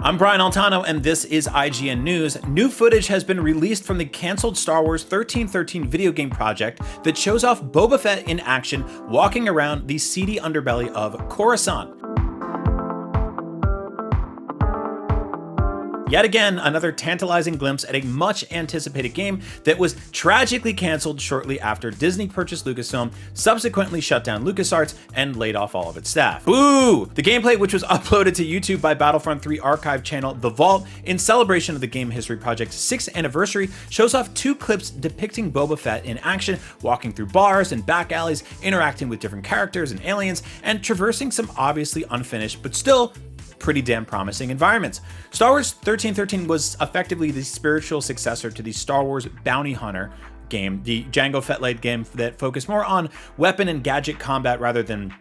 I'm Brian Altano, and this is IGN News. New footage has been released from the canceled Star Wars 1313 video game project that shows off Boba Fett in action walking around the seedy underbelly of Coruscant. Yet again, another tantalizing glimpse at a much-anticipated game that was tragically canceled shortly after Disney purchased Lucasfilm, subsequently shut down LucasArts, and laid off all of its staff. Boo! The gameplay, which was uploaded to YouTube by Battlefront 3 archive channel The Vault in celebration of the Game History Project's 6th anniversary, shows off 2 clips depicting Boba Fett in action, walking through bars and back alleys, interacting with different characters and aliens, and traversing some obviously unfinished but still pretty damn promising environments. Star Wars 1313 was effectively the spiritual successor to the Star Wars Bounty Hunter game, the Jango Fett-led game that focused more on weapon and gadget combat rather than,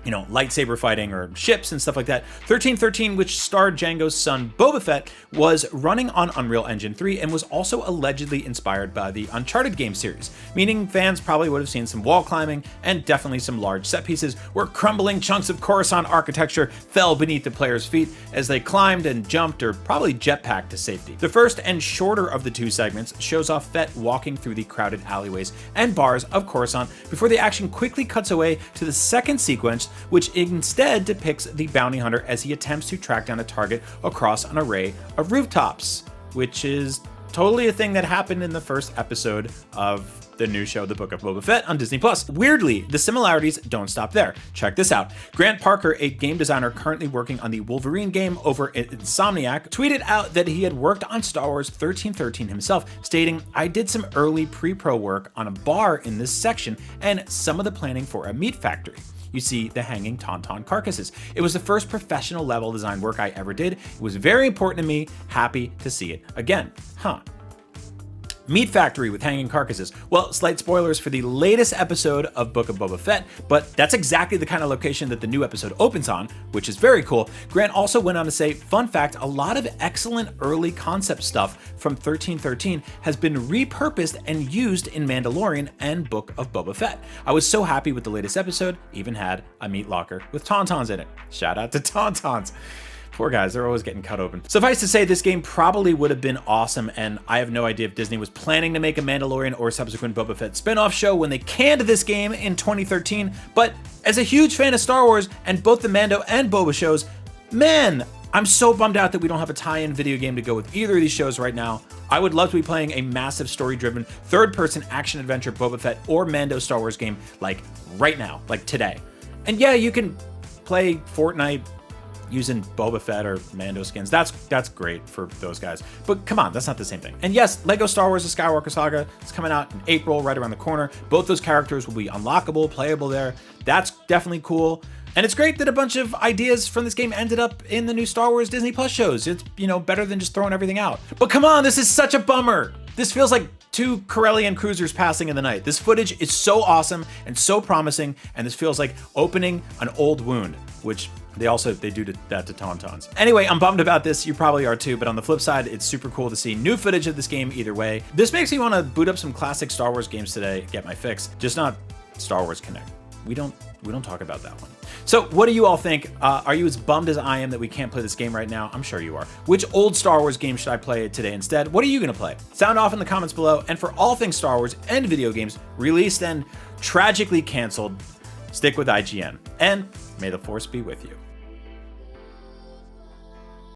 lightsaber fighting or ships and stuff like that. 1313, which starred Jango's son Boba Fett, was running on Unreal Engine 3 and was also allegedly inspired by the Uncharted game series, meaning fans probably would have seen some wall climbing and definitely some large set pieces where crumbling chunks of Coruscant architecture fell beneath the player's feet as they climbed and jumped or probably jetpacked to safety. The first and shorter of the 2 segments shows off Fett walking through the crowded alleyways and bars of Coruscant before the action quickly cuts away to the second sequence, which instead depicts the bounty hunter as he attempts to track down a target across an array of rooftops, which is totally a thing that happened in the first episode of the new show, The Book of Boba Fett on Disney+. Weirdly, the similarities don't stop there. Check this out. Grant Parker, a game designer currently working on the Wolverine game over at Insomniac, tweeted out that he had worked on Star Wars 1313 himself, stating, "I did some early pre-pro work on a bar in this section and some of the planning for a meat factory. You see the hanging tauntaun carcasses. It was the first professional level design work I ever did. It was very important to me. Happy to see it again." Meat factory with hanging carcasses. Well, slight spoilers for the latest episode of Book of Boba Fett, but that's exactly the kind of location that the new episode opens on, which is very cool. Grant also went on to say, fun fact, a lot of excellent early concept stuff from 1313 has been repurposed and used in Mandalorian and Book of Boba Fett. I was so happy with the latest episode, even had a meat locker with tauntauns in it. Shout out to tauntauns. Poor guys, they're always getting cut open. Suffice to say, this game probably would have been awesome, and I have no idea if Disney was planning to make a Mandalorian or subsequent Boba Fett spin-off show when they canned this game in 2013, but as a huge fan of Star Wars and both the Mando and Boba shows, man, I'm so bummed out that we don't have a tie-in video game to go with either of these shows right now. I would love to be playing a massive story-driven, third-person action-adventure Boba Fett or Mando Star Wars game, like right now, like today. And yeah, you can play Fortnite using Boba Fett or Mando skins. That's great for those guys. But come on, that's not the same thing. And yes, Lego Star Wars The Skywalker Saga is coming out in April, right around the corner. Both those characters will be unlockable, playable there. That's definitely cool. And it's great that a bunch of ideas from this game ended up in the new Star Wars Disney Plus shows. It's, better than just throwing everything out. But come on, this is such a bummer. This feels like 2 Corellian cruisers passing in the night. This footage is so awesome and so promising, and this feels like opening an old wound, which they do that to tauntauns. Anyway, I'm bummed about this. You probably are too, but on the flip side, it's super cool to see new footage of this game either way. This makes me want to boot up some classic Star Wars games today, get my fix, just not Star Wars Connect. We don't talk about that one. So what do you all think? Are you as bummed as I am that we can't play this game right now? I'm sure you are. Which old Star Wars game should I play today instead? What are you gonna play? Sound off in the comments below. And for all things Star Wars and video games released and tragically canceled, stick with IGN. And may the Force be with you.